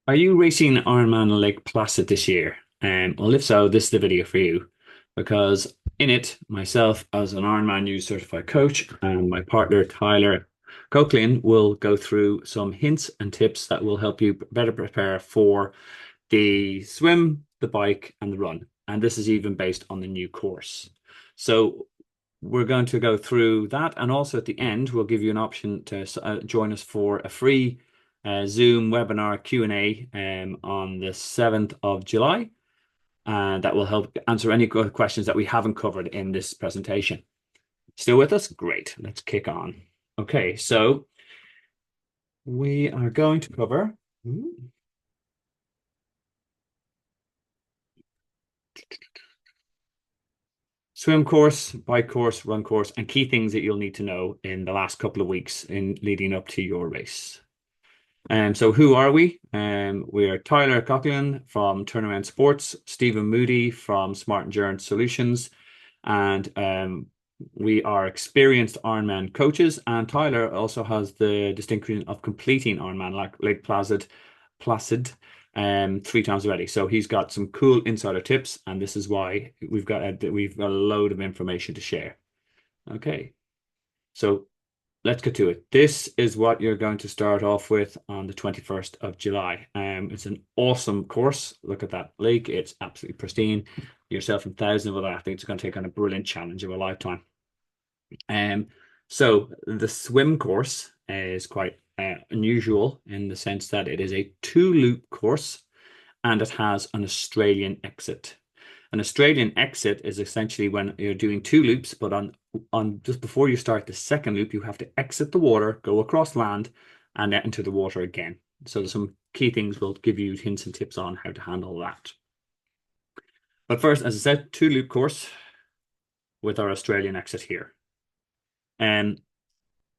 Are you racing Ironman Lake Placid this year? Well, if so, this is the video for you because in it, myself as an Ironman U certified coach and my partner Tyler Coquelin will go through some hints and tips that will help you better prepare for the swim, the bike, and the run. And this is even based on the new course. So we're going to go through that, and also at the end, we'll give you an option to join us for a free Zoom webinar Q&A on the 7th of July, and that will help answer any questions that we haven't covered in this presentation. Still with us? Great. Let's kick on. Okay, so we are going to cover swim course, bike course, run course, and key things that you'll need to know in the last couple of weeks in leading up to your race. So who are we? We are Tyler Coquelin from Turnaround Sports, Stephen Moody from Smart Endurance Solutions, and we are experienced Ironman coaches. And Tyler also has the distinction of completing Ironman Lake Placid 3 times already. So he's got some cool insider tips, and this is why we've got a load of information to share. Okay, so let's get to it. This is what you're going to start off with on the 21st of July. It's an awesome course. Look at that lake. It's absolutely pristine. Yourself and thousands of other athletes are going to take on a brilliant challenge of a lifetime. Um, so the swim course is quite unusual in the sense that it is a two-loop course and it has an Australian exit. An Australian exit is essentially when you're doing two loops, but on just before you start the second loop, you have to exit the water, go across land, and then enter the water again. So there's some key things we'll give you hints and tips on how to handle that. But first, as I said, two loop course with our Australian exit here. And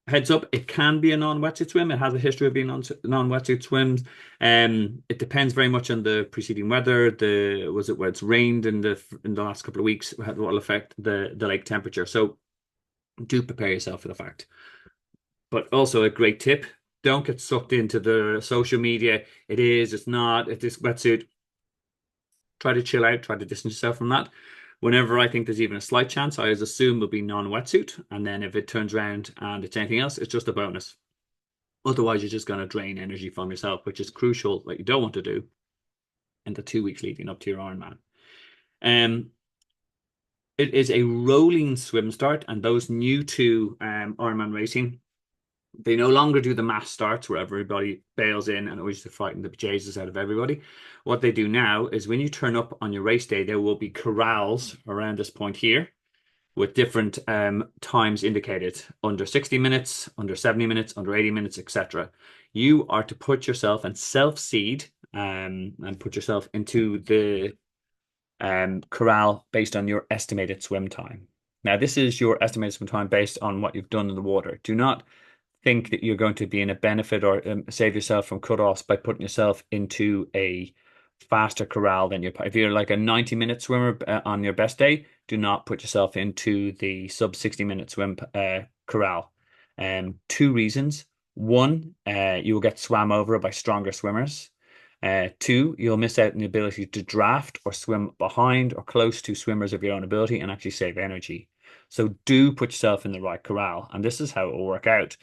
heads up, it can be a non-wetsuit swim. It has a history of being non-wetsuit swims. It depends very much on the preceding weather. Was it where it's rained in the last couple of weeks? What will affect the lake temperature? So do prepare yourself for the fact. But also a great tip: don't get sucked into the social media. It is, it's not, it's this wetsuit. Try to chill out. Try to distance yourself from that. Whenever I think there's even a slight chance, I always assume will be non-wetsuit. And then if it turns around and it's anything else, it's just a bonus. Otherwise, you're just going to drain energy from yourself, which is crucial that you don't want to do in the 2 weeks leading up to your Ironman. It is a rolling swim start, and those new to Ironman racing, they no longer do the mass starts where everybody bails in and always to frighten the bejesus out of everybody. What they do now is when you turn up on your race day, there will be corrals around this point here with different times indicated under 60 minutes, under 70 minutes, under 80 minutes, etc. You are to put yourself and self-seed and put yourself into the corral based on your estimated swim time. Now, this is your estimated swim time based on what you've done in the water. Do not think that you're going to be in a benefit or save yourself from cut-offs by putting yourself into a faster corral than if you're like a 90-minute swimmer on your best day, do not put yourself into the sub 60-minute swim corral. Two reasons. One, you will get swam over by stronger swimmers. Two, you'll miss out on the ability to draft or swim behind or close to swimmers of your own ability and actually save energy. So do put yourself in the right corral, and this is how it will work out.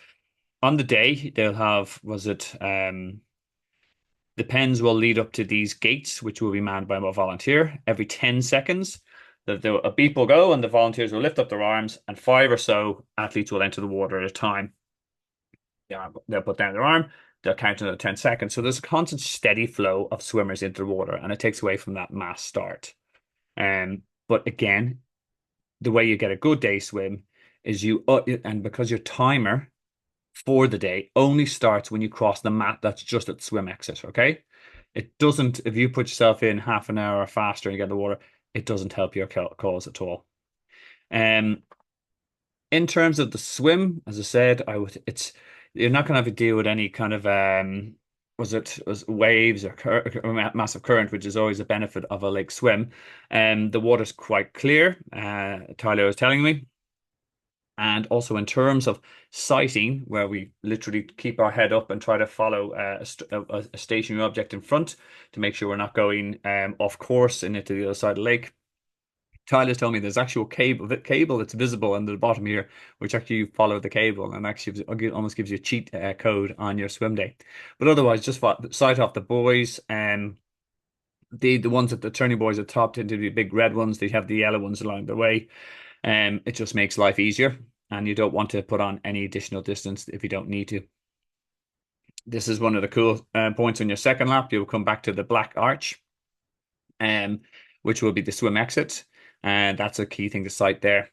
On the day, they'll have, the pens will lead up to these gates, which will be manned by a volunteer. Every 10 seconds, a beep will go and the volunteers will lift up their arms, and five or so athletes will enter the water at a time. They'll put down their arm, they'll count another 10 seconds. So there's a constant steady flow of swimmers into the water, and it takes away from that mass start. But again, the way you get a good day swim is and because your timer for the day only starts when you cross the mat that's just at swim exit, okay? It doesn't, if you put yourself in half an hour faster and you get in the water, it doesn't help your cause at all. In terms of the swim, as I said, you're not going to have to deal with any kind of was waves or massive current, which is always a benefit of a lake swim. The water's quite clear. Tyler was telling me. And also in terms of sighting, where we literally keep our head up and try to follow a stationary object in front to make sure we're not going off course and into the other side of the lake. Tyler's told me there's actual cable that's visible on the bottom here, which actually you follow the cable and actually almost gives you a cheat code on your swim day. But otherwise, just sight off the buoys. The ones at the turning buoys are top tend to be big red ones. They have the yellow ones along the way. It just makes life easier, and you don't want to put on any additional distance if you don't need to. This is one of the cool points on your second lap. You'll come back to the black arch, um, which will be the swim exit, and that's a key thing to sight there.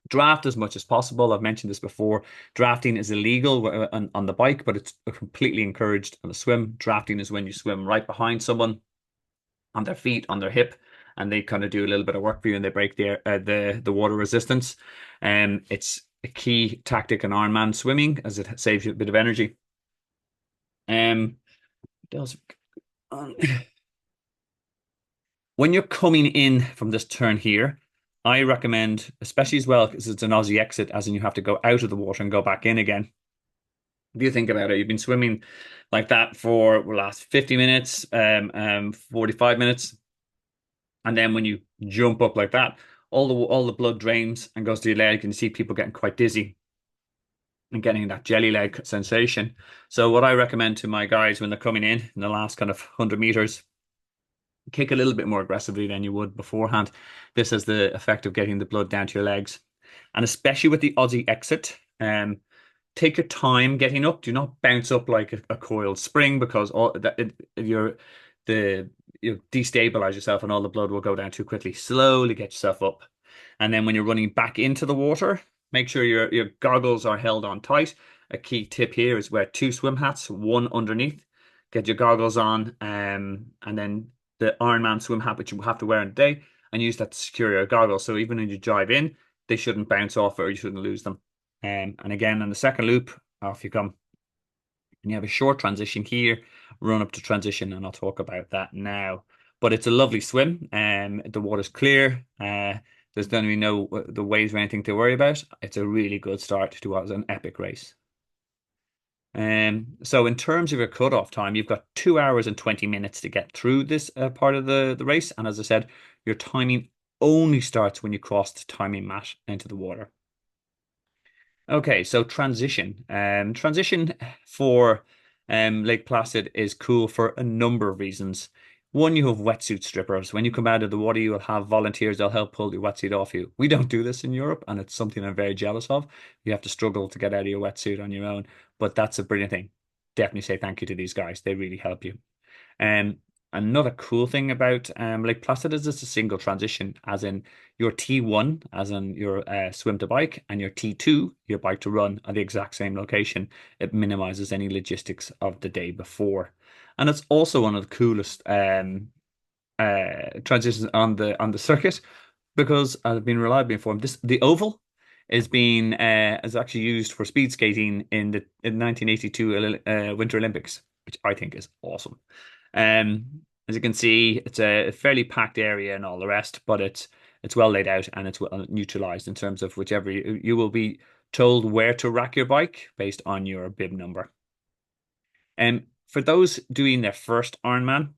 Draft as much as possible. I've mentioned this before. Drafting is illegal on the bike, but it's completely encouraged on the swim. Drafting is when you swim right behind someone on their feet, on their hip, and they kind of do a little bit of work for you and they break the water resistance. And it's a key tactic in Ironman swimming as it saves you a bit of energy. Um, does when you're coming in from this turn here, I recommend, especially as well, because it's an Aussie exit, as in you have to go out of the water and go back in again. If you think about it, you've been swimming like that for the last 50 minutes, 45 minutes. And then when you jump up like that, all the blood drains and goes to your leg, and you see people getting quite dizzy and getting that jelly leg sensation. So what I recommend to my guys when they're coming in the last kind of 100 meters, kick a little bit more aggressively than you would beforehand. This has the effect of getting the blood down to your legs. And especially with the Aussie exit, take your time getting up. Do not bounce up like a coiled spring, because you destabilize yourself and all the blood will go down too quickly. Slowly get yourself up. And then when you're running back into the water, make sure your goggles are held on tight. A key tip here is wear two swim hats, one underneath. Get your goggles on, and then the Ironman swim hat, which you have to wear in the day, and use that to secure your goggles. So even when you dive in, they shouldn't bounce off or you shouldn't lose them. And again, on the second loop, off you come. And you have a short transition here, run up to transition, and I'll talk about that now. But it's a lovely swim. The water's clear. There's going to be no the waves or anything to worry about. It's a really good start to what was an epic race. So in terms of your cutoff time, you've got 2 hours and 20 minutes to get through this part of the race. And as I said, your timing only starts when you cross the timing mat into the water. Okay, so transition. Transition for Lake Placid is cool for a number of reasons. One, you have wetsuit strippers. When you come out of the water, you will have volunteers that'll help pull your wetsuit off you. We don't do this in Europe, and it's something I'm very jealous of. You have to struggle to get out of your wetsuit on your own, but that's a brilliant thing. Definitely say thank you to these guys. They really help you. Um, Another cool thing about Lake Placid is it's a single transition, as in your T1, as in your swim to bike, and your T2, your bike to run, are the exact same location. It minimizes any logistics of the day before. And it's also one of the coolest transitions on the circuit, because I've been reliably informed the oval is actually used for speed skating in 1982 Winter Olympics, which I think is awesome. As you can see, it's a fairly packed area and all the rest, but it's well laid out and it's well neutralized in terms of whichever you will be told where to rack your bike based on your bib number. And for those doing their first Ironman,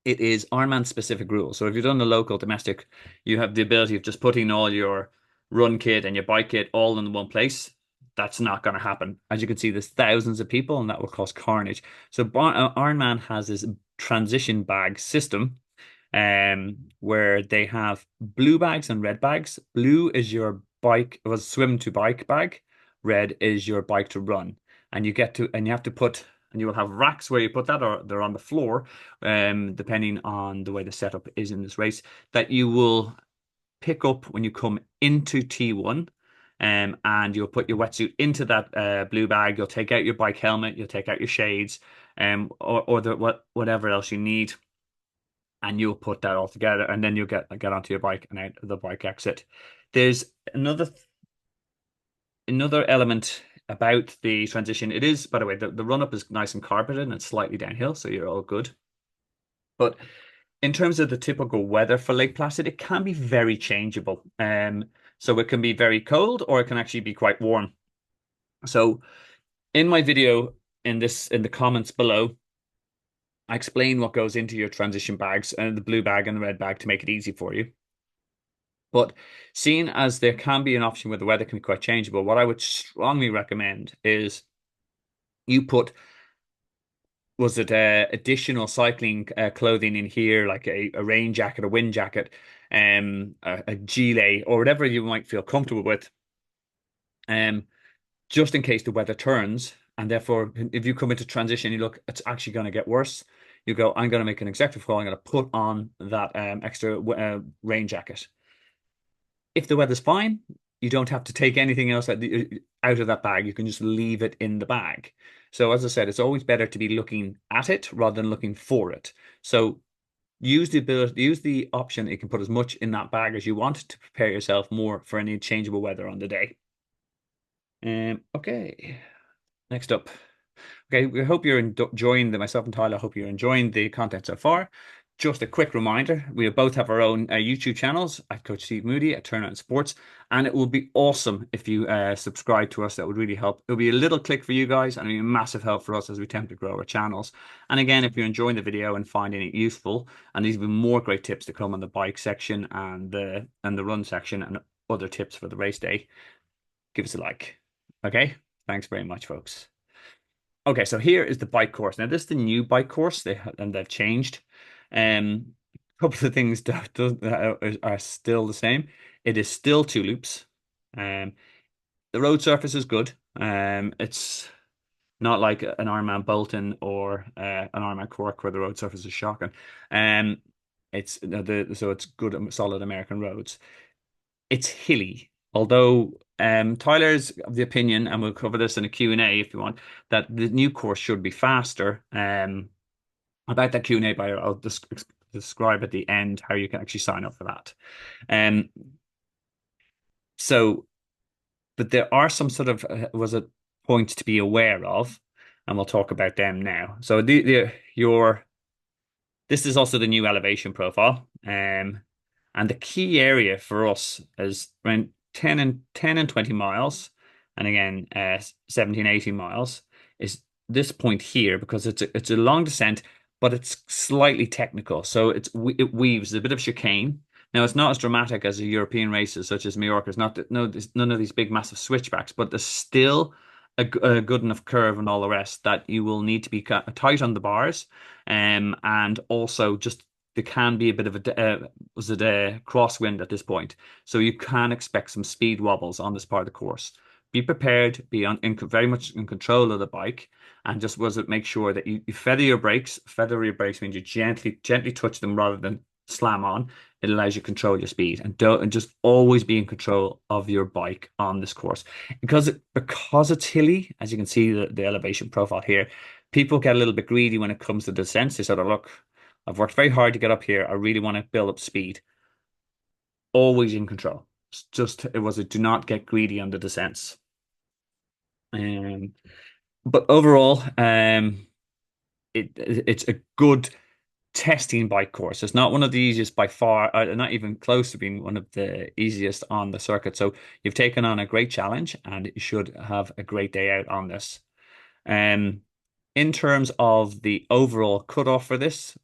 it is Ironman specific rules. So if you've done the local domestic, you have the ability of just putting all your run kit and your bike kit all in one place. That's not going to happen. As you can see, there's thousands of people, and that will cause carnage. So Ironman has this transition bag system, where they have blue bags and red bags. Blue is your bike, was swim to bike bag. Red is your bike to run, and you have to put, and you will have racks where you put that, or they're on the floor, depending on the way the setup is in this race, that you will pick up when you come into T1. And you'll put your wetsuit into that blue bag. You'll take out your bike helmet. You'll take out your shades, or whatever else you need, and you'll put that all together. And then you'll get onto your bike and out of the bike exit. There's another element about the transition. It is, by the way, the run up is nice and carpeted and it's slightly downhill, so you're all good. But in terms of the typical weather for Lake Placid, it can be very changeable. So it can be very cold or it can actually be quite warm. So in my video in the comments below, I explain what goes into your transition bags and the blue bag and the red bag to make it easy for you. But seeing as there can be an option where the weather can be quite changeable, what I would strongly recommend is you put was it additional cycling clothing in here, like a rain jacket, a wind jacket, a gilet, or whatever you might feel comfortable with, um, just in case the weather turns. And therefore, if you come into transition, you look, it's actually going to get worse. You go, I'm going to make an executive call. I'm going to put on that extra rain jacket. If the weather's fine, you don't have to take anything else out of that bag. You can just leave it in the bag. So as I said, it's always better to be looking at it rather than looking for it. So use the option that you can put as much in that bag as you want to prepare yourself more for any changeable weather on the day. Okay, next up. Okay, we hope you're enjoying myself and Tyler. Hope you're enjoying the content so far. Just a quick reminder, we both have our own YouTube channels at Coach Steve Moody at Turnout Sports, and it would be awesome if you subscribe to us. That would really help. It'll be a little click for you guys, and it'll be a massive help for us as we attempt to grow our channels. And again, if you're enjoying the video and finding it useful, and there's even more great tips to come on the bike section and the run section and other tips for the race day, give us a like. Okay, thanks very much, folks. Okay, so here is the bike course. Now, this is the new bike course. They've changed. A couple of things that are still the same. It is still two loops. Um, the road surface is good. It's not like an Ironman Bolton or an Ironman Cork where the road surface is shocking. Um, it's so it's good, solid American roads. It's hilly, although Tyler's of the opinion, and we'll cover this in a Q&A if you want, that the new course should be faster. About that Q&A, but I'll describe at the end how you can actually sign up for that. Um, so, but there are some sort of was it points to be aware of, and we'll talk about them now. So your this is also the new elevation profile. And the key area for us is around 10 and 20 miles. And again, 17, 18 miles is this point here because it's a long descent, but it's slightly technical. So it weaves a bit of chicane. Now it's not as dramatic as the European races such as Mallorca. It's not no, there's none of these big massive switchbacks, but there's still a good enough curve and all the rest that you will need to be tight on the bars, and also just there can be a bit of a crosswind at this point, so you can expect some speed wobbles on this part of the course. Be prepared, very much in control of the bike, and just make sure that you feather your brakes. Feather your brakes means you gently touch them rather than slam on. It allows you to control your speed and just always be in control of your bike on this course because it's hilly, as you can see the elevation profile here. People get a little bit greedy when it comes to descents. They sort of look, I've worked very hard to get up here. I really want to build up speed. Always in control. Do not get greedy on the descents. Um, but overall, it's a good testing bike course. It's not one of the easiest by far, not even close to being one of the easiest on the circuit. So you've taken on a great challenge and you should have a great day out on this. In terms of the overall cutoff for this,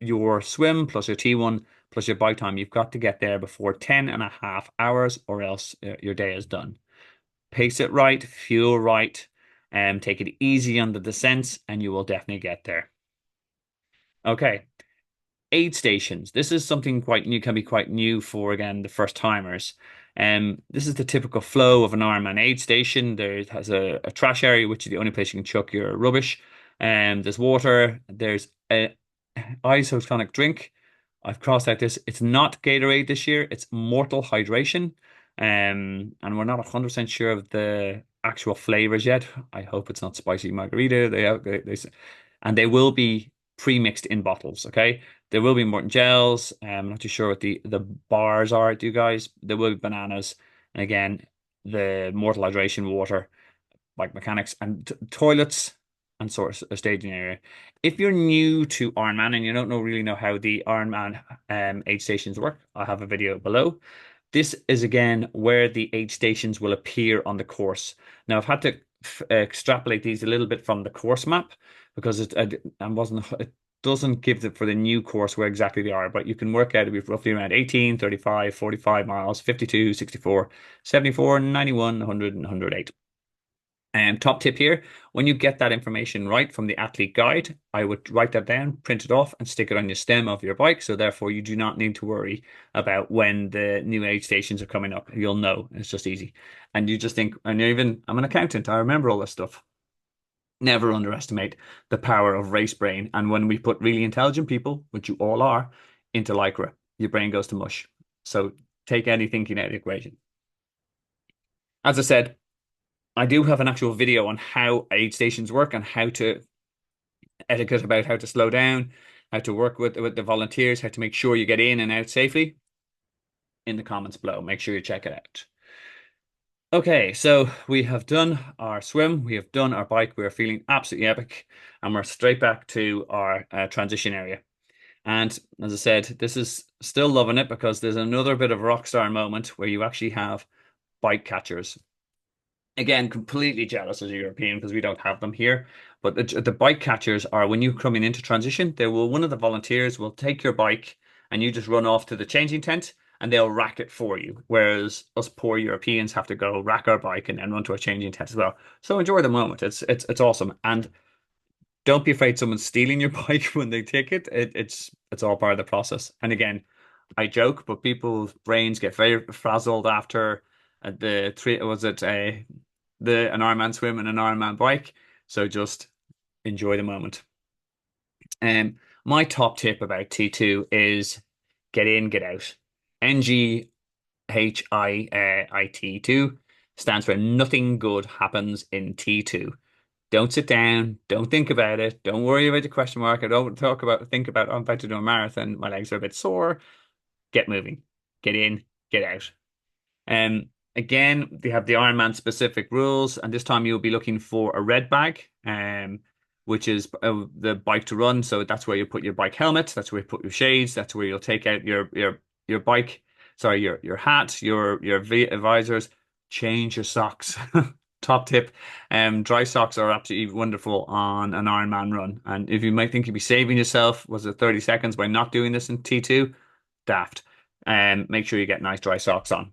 your swim plus your T1 plus your bike time, you've got to get there before 10 and a half hours or else your day is done. Pace it right, fuel right, and take it easy on the descents, and you will definitely get there. Okay, aid stations. This is something quite new, can be quite new for, again, the first timers. This is the typical flow of an Ironman aid station. There has a trash area, which is the only place you can chuck your rubbish. There's water. There's a isotonic drink. I've crossed out this. It's not Gatorade this year. It's Mortal Hydration. And we're not 100% sure of the actual flavors yet. I hope it's not spicy margarita. And they will be pre-mixed in bottles. Okay. There will be Morton gels. I'm not too sure what the bars are, do you guys? There will be bananas. And again, the Mortal Hydration water, bike mechanics, and toilets and sort of a staging area. If you're new to Ironman and you don't really know how the Ironman aid stations work, I have a video below. This is again where the aid stations will appear on the course. Now, I've had to extrapolate these a little bit from the course map because I wasn't, it doesn't give it for the new course where exactly they are, but you can work out it'll be roughly around 18, 35, 45 miles, 52, 64, 74, 91, 100, and 108. Top tip here, when you get that information right from the athlete guide, I would write that down, print it off, and stick it on your stem of your bike. So therefore, you do not need to worry about when the new aid stations are coming up. You'll know. It's just easy. And you just think, and even, I'm an accountant, I remember all this stuff. Never underestimate the power of race brain. And when we put really intelligent people, which you all are, into Lycra, your brain goes to mush. So take any thinking out of the equation. As I said, I do have an actual video on how aid stations work and how to etiquette about how to slow down, how to work with the volunteers, how to make sure you get in and out safely in the comments below. Make sure you check it out. Okay, so we have done our swim, we have done our bike, we are feeling absolutely epic, and we're straight back to our transition area. And as I said, this is still loving it because there's another bit of rock star moment where you actually have bike catchers. Again, completely jealous as a European because we don't have them here. But the bike catchers are when you're coming into transition, one of the volunteers will take your bike and you just run off to the changing tent and they'll rack it for you. Whereas us poor Europeans have to go rack our bike and then run to a changing tent as well. So enjoy the moment. It's awesome. And don't be afraid someone's stealing your bike when they take it. It's all part of the process. And again, I joke, but people's brains get very frazzled after the three was it a the an Ironman swim and an Ironman bike. So just enjoy the moment. My top tip about T2 is get in, get out. NGHIIT2 stands for nothing good happens in T2. Don't sit down. Don't think about it. Don't worry about the question mark. I don't think about, I'm about to do a marathon. My legs are a bit sore. Get moving. Get in, get out. Um, Again, they have the Ironman specific rules, and this time you'll be looking for a red bag, which is the bike to run. So that's where you put your bike helmet. That's where you put your shades. That's where you'll take out your bike, sorry, your hat, your visors. Change your socks. Top tip. Dry socks are absolutely wonderful on an Ironman run. And if you might think you'd be saving yourself, was it 30 seconds by not doing this in T2? Daft. Make sure you get nice dry socks on.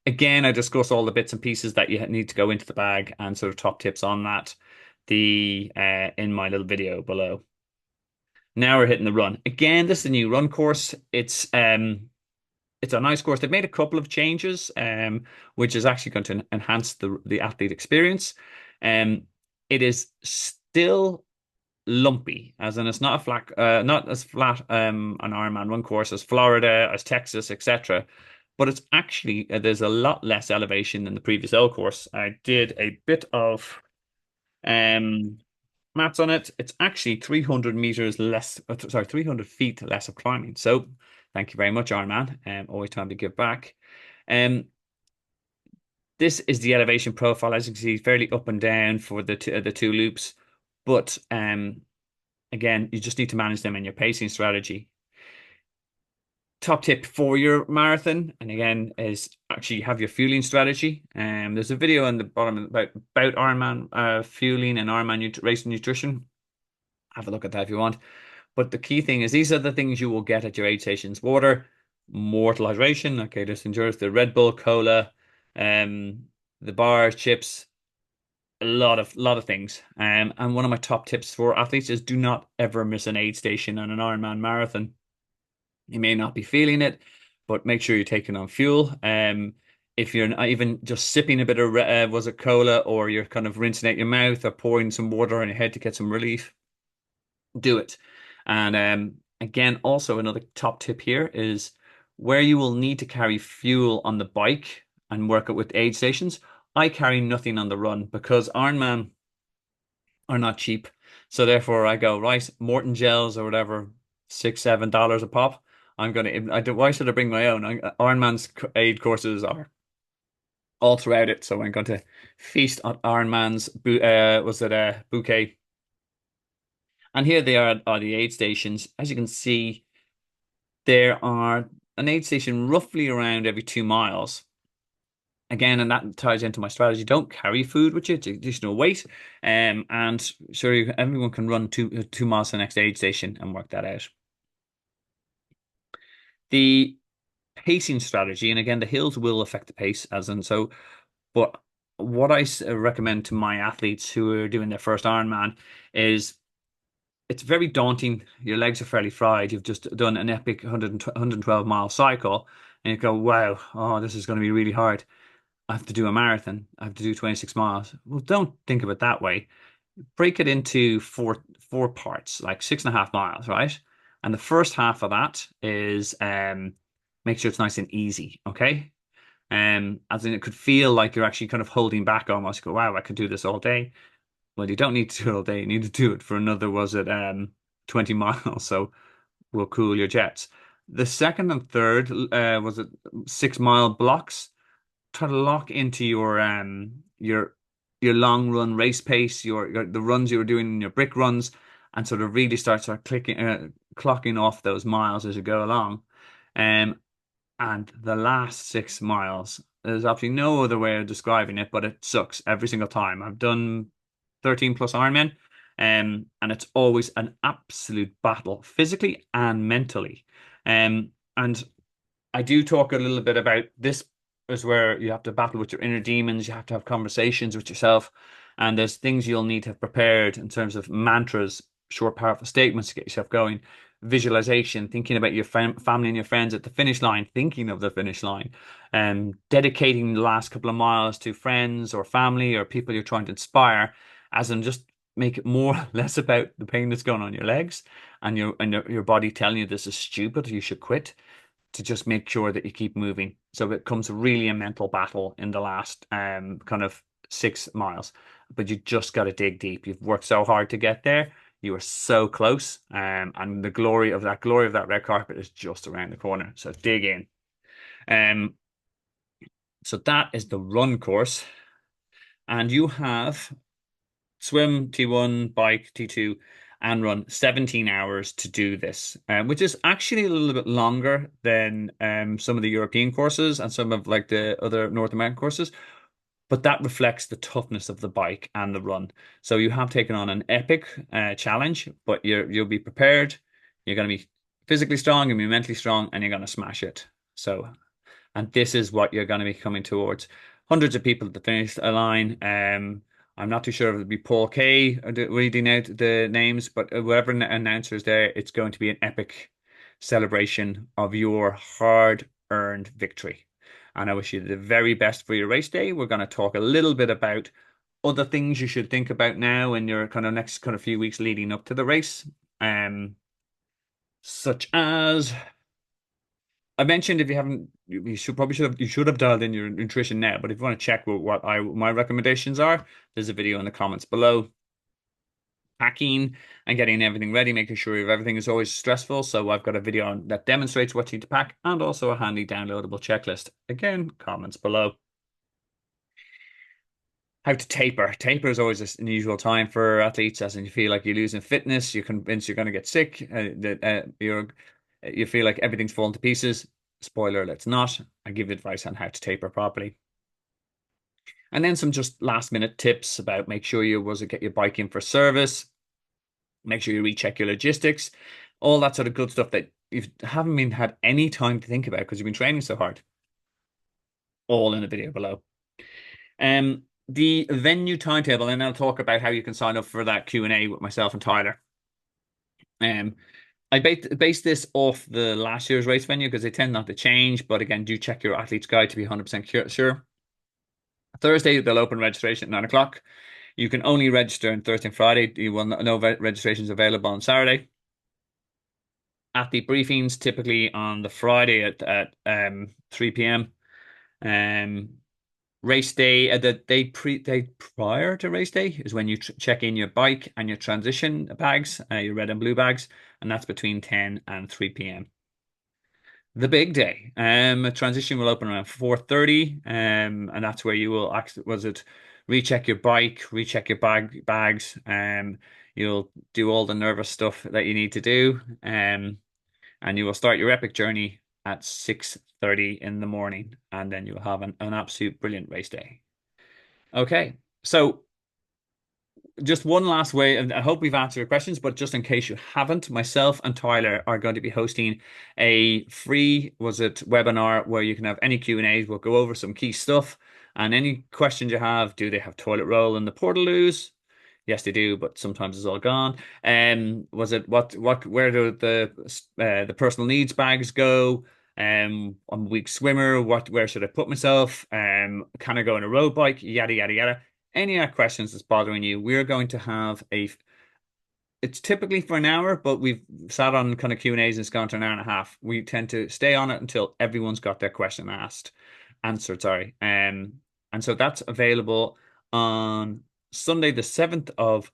Again, I discuss all the bits and pieces that you need to go into the bag and sort of top tips on that in my little video below. Now we're hitting the run. Again, this is a new run course. It's a nice course. They've made a couple of changes, which is actually going to enhance the athlete experience. It is still lumpy, as in it's not not as flat an Ironman run course as Florida, as Texas, etc. But it's actually there's a lot less elevation than the previous L course. I did a bit of um maths on it. It's actually 300 meters less, sorry, 300 feet less of climbing. So thank you very much, Ironman. Always time to give back. Um, this is the elevation profile, as you can see, fairly up and down for the two loops. But again, you just need to manage them in your pacing strategy. Top tip for your marathon, and again, is actually have your fueling strategy. There's a video on the bottom about Ironman fueling and Ironman race nutrition. Have a look at that if you want. But the key thing is these are the things you will get at your aid stations: water, mortal hydration. Okay, this endures the Red Bull, cola, the bars, chips, a lot of things. And one of my top tips for athletes is do not ever miss an aid station on an Ironman marathon. You may not be feeling it, but make sure you're taking on fuel. If you're not even just sipping a bit of was it cola, or you're kind of rinsing out your mouth or pouring some water on your head to get some relief, do it. And again, also another top tip here is where you will need to carry fuel on the bike and work it with aid stations. I carry nothing on the run because Ironman are not cheap. So therefore I go, right, Morton gels or whatever, $6, $7 a pop. I'm gonna why should I bring my own? Ironman's aid courses are all throughout it, so I'm going to feast on Ironman's was it a bouquet. And here they are the aid stations. As you can see, there are an aid station roughly around every 2 miles. Again, and that ties into my strategy. Don't carry food with you, it's additional weight. And sure, everyone can run 2 miles to the next aid station and work that out. The pacing strategy, and again, the hills will affect the pace, as in so. But what I recommend to my athletes who are doing their first Ironman is it's very daunting. Your legs are fairly fried. You've just done an epic 112-mile cycle, and you go, wow, oh, this is going to be really hard. I have to do a marathon. I have to do 26 miles. Well, don't think of it that way. Break it into four parts, like 6.5 miles, right? And the first half of that is make sure it's nice and easy, okay? As in it could feel like you're actually kind of holding back almost. You go, wow, I could do this all day. Well, you don't need to do it all day. You need to do it for another, was it 20 miles? So we'll cool your jets. The second and third, was it 6 mile blocks? Try to lock into your long run race pace, the runs you were doing in your brick runs, and sort of really start clocking off those miles as you go along. Um, and the last 6 miles, there's absolutely no other way of describing it, but it sucks every single time. I've done 13 plus Ironman, and it's always an absolute battle, physically and mentally. And I do talk a little bit about this is where you have to battle with your inner demons, you have to have conversations with yourself, and there's things you'll need to have prepared in terms of mantras, short, powerful statements to get yourself going, visualization, thinking about your family and your friends at the finish line, thinking of the finish line, and dedicating the last couple of miles to friends or family or people you're trying to inspire, as in just make it more less about the pain that's going on your legs and your body telling you this is stupid, you should quit, to just make sure that you keep moving. So it becomes really a mental battle in the last kind of 6 miles. But you just got to dig deep. You've worked so hard to get there. You are so close. And the glory of that red carpet is just around the corner. So dig in. Um, so that is the run course. And you have swim T1, bike T2, and run 17 hours to do this, which is actually a little bit longer than some of the European courses and some of like the other North American courses. But that reflects the toughness of the bike and the run. So you have taken on an epic challenge, but you'll be prepared. You're going to be physically strong, you'll be mentally strong, and you're going to smash it. So, and this is what you're going to be coming towards. Hundreds of people at the finish line. I'm not too sure if it'll be Paul Kay reading out the names, but whoever announcer is there, it's going to be an epic celebration of your hard-earned victory. And I wish you the very best for your race day. We're going to talk a little bit about other things you should think about now in your kind of next kind of few weeks leading up to the race. Such as I mentioned, if you haven't, you should have dialed in your nutrition now. But if you want to check what my recommendations are, there's a video in the comments below. Packing and getting everything ready, making sure everything is always stressful. So I've got a video that demonstrates what you need to pack and also a handy downloadable checklist. Again, comments below. How to taper. Taper is always an unusual time for athletes, as in you feel like you're losing fitness, you're convinced you're going to get sick, you feel like everything's falling to pieces. Spoiler, let's not. I give advice on how to taper properly. And then some just last minute tips about make sure you was get your bike in for service, make sure you recheck your logistics, all that sort of good stuff that you haven't been had any time to think about because you've been training so hard. All in the video below. The venue timetable, and I'll talk about how you can sign up for that Q&A with myself and Tyler. Um, I base this off the last year's race venue because they tend not to change. But again, do check your athlete's guide to be 100% sure. Thursday, they'll open registration at 9 o'clock. You can only register on Thursday and Friday. You will no registrations available on Saturday. Athlete briefings typically on the Friday at 3 p.m. Um, Race day, the day prior to race day is when you check in your bike and your transition bags, your red and blue bags, and that's between 10 and 3 p.m. The big day, transition will open around 4:30, and that's where you will recheck your bike, recheck your bags, you'll do all the nervous stuff that you need to do, and you will start your epic journey at 6:30 in the morning, and then you'll have an absolute brilliant race day. Okay, so just one last way, and I hope we've answered your questions, but just in case you haven't, myself and Tyler are going to be hosting a free, webinar where you can have any Q&As. We'll go over some key stuff and any questions you have. Do they have toilet roll in the Portaloos? Yes, they do, but sometimes it's all gone. Where do the personal needs bags go? I'm a weak swimmer. Where should I put myself? Can I go on a road bike? Yada, yada, yada. Any questions that's bothering you, we're going to have it's typically for an hour, but we've sat on kind of Q&As and it's gone to an hour and a half. We tend to stay on it until everyone's got their question answered, sorry. And so that's available on Sunday, the 7th of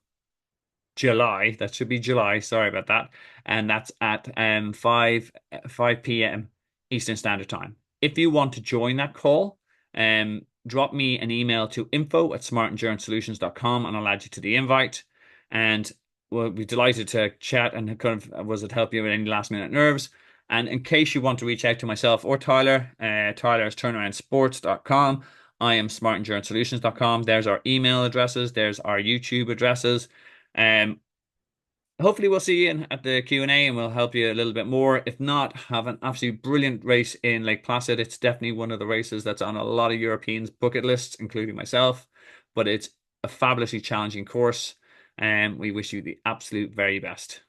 July. That should be July. Sorry about that. And that's at 5 p.m. Eastern Standard Time. If you want to join that call, drop me an email to info@smartenduranceSolutions.com and I'll add you to the invite. And we'll be delighted to chat and kind of help you with any last minute nerves. And in case you want to reach out to myself or Tyler, Tyler is turnaroundsports.com. I am smartenduranceSolutions.com. There's our email addresses. There's our YouTube addresses. Um, Hopefully we'll see you at the Q&A and we'll help you a little bit more. If not, have an absolutely brilliant race in Lake Placid. It's definitely one of the races that's on a lot of Europeans' bucket lists, including myself. But it's a fabulously challenging course, and we wish you the absolute very best.